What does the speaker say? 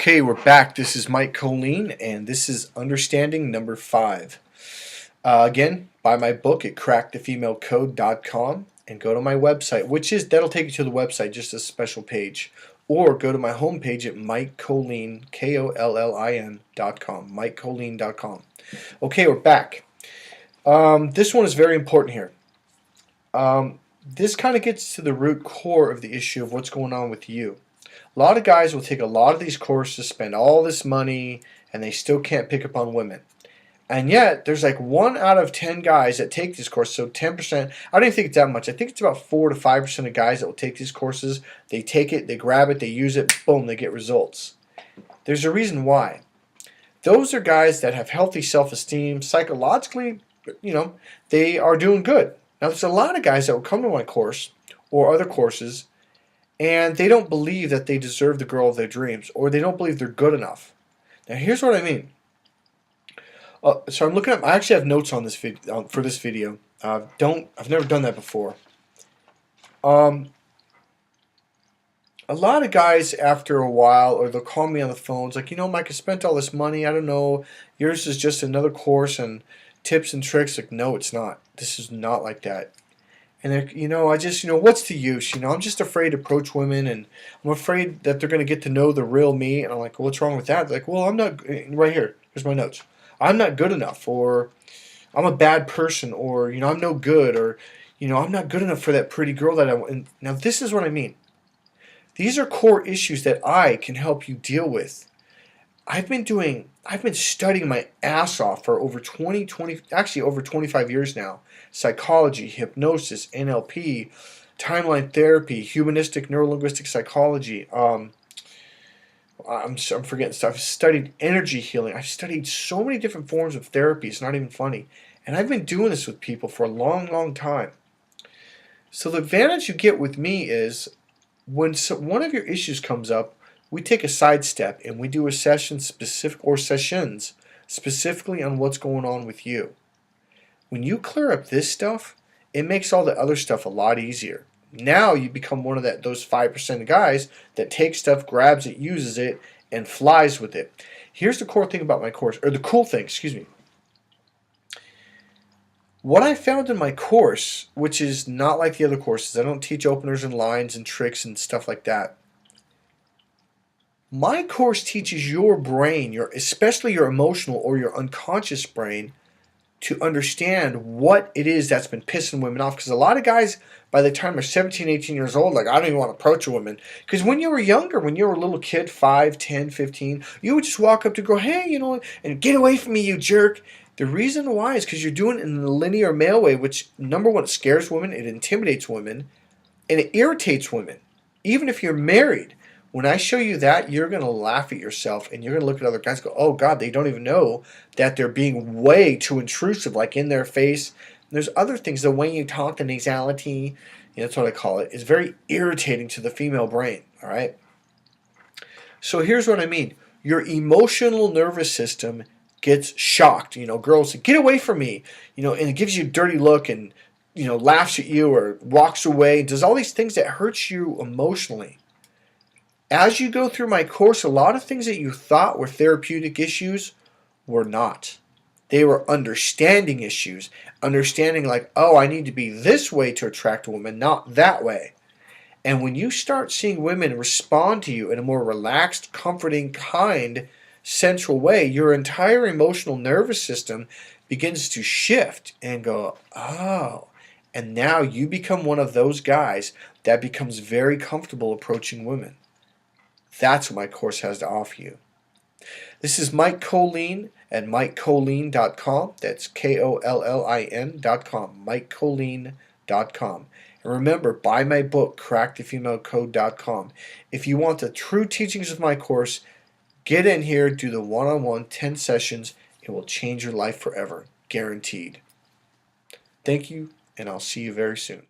Okay, we're back. This is Mike Kollin, and this is Understanding number 5. Again, buy my book at crackthefemalecode.com and go to my website, that'll take you to the website, just a special page. Or go to my homepage at MikeKollin, KOLLIN.com, MikeKollin.com. Okay, we're back. This one is very important here. This kind of gets to the root core of the issue of what's going on with you. A lot of guys will take a lot of these courses, spend all this money, and they still can't pick up on women. And yet, there's like 1 out of 10 guys that take this course, so 10%. I don't even think it's that much. I think it's about 4 to 5% of guys that will take these courses. They take it, they grab it, they use it, boom, they get results. There's a reason why. Those are guys that have healthy self-esteem, psychologically, they are doing good. Now, there's a lot of guys that will come to my course or other courses, and they don't believe that they deserve the girl of their dreams, or they don't believe they're good enough. Now, here's what I mean. So I'm looking up. I actually have notes on this for this video. I've never done that before. A lot of guys, after a while, or they'll call me on the phone. It's like, Mike, I spent all this money. I don't know. Yours is just another course and tips and tricks. Like, no, it's not. This is not like that. And I just, what's the use? I'm just afraid to approach women, and I'm afraid that they're going to get to know the real me. And I'm like, well, what's wrong with that? They're like, well, I'm not, right here, here's my notes. I'm not good enough, or I'm a bad person, or, I'm no good, or, I'm not good enough for that pretty girl that I want. And now this is what I mean. These are core issues that I can help you deal with. I've been studying my ass off for over 25 years now. Psychology, hypnosis, NLP, timeline therapy, humanistic neuro-linguistic psychology. I'm forgetting stuff. I've studied energy healing. I've studied so many different forms of therapy. It's not even funny. And I've been doing this with people for a long, long time. So the advantage you get with me is when one of your issues comes up, we take a sidestep and we do a sessions specifically on what's going on with you. When you clear up this stuff, it makes all the other stuff a lot easier. Now you become one of those 5% of guys that takes stuff, grabs it, uses it, and flies with it. Here's the core thing about my course, or the cool thing, excuse me. What I found in my course, which is not like the other courses, I don't teach openers and lines and tricks and stuff like that. My course teaches your brain, especially your emotional or your unconscious brain, to understand what it is that's been pissing women off. Because a lot of guys, by the time they're 17, 18 years old, like, I don't even want to approach a woman. Because when you were younger, when you were a little kid, 5, 10, 15, you would just walk up to go, hey, and get away from me, you jerk. The reason why is because you're doing it in the linear male way, which, number one, it scares women, it intimidates women, and it irritates women. Even if you're married. When I show you that, you're going to laugh at yourself, and you're going to look at other guys and go, oh, God, they don't even know that they're being way too intrusive, like in their face. And there's other things. The way you talk, the nasality, that's what I call it, is very irritating to the female brain, all right? So here's what I mean. Your emotional nervous system gets shocked. Girls say, get away from me, and it gives you a dirty look and, laughs at you or walks away, does all these things that hurt you emotionally. As you go through my course, a lot of things that you thought were therapeutic issues were not. They were understanding issues. Understanding like, oh, I need to be this way to attract a woman, not that way. And when you start seeing women respond to you in a more relaxed, comforting, kind, central way, your entire emotional nervous system begins to shift and go, oh. And now you become one of those guys that becomes very comfortable approaching women. That's what my course has to offer you. This is Mike Kollin at MikeKollin.com. That's KOLLIN.com. MikeKollin.com. And remember, buy my book, crackthefemalecode.com. If you want the true teachings of my course, get in here, do the one-on-one 10 sessions. It will change your life forever. Guaranteed. Thank you, and I'll see you very soon.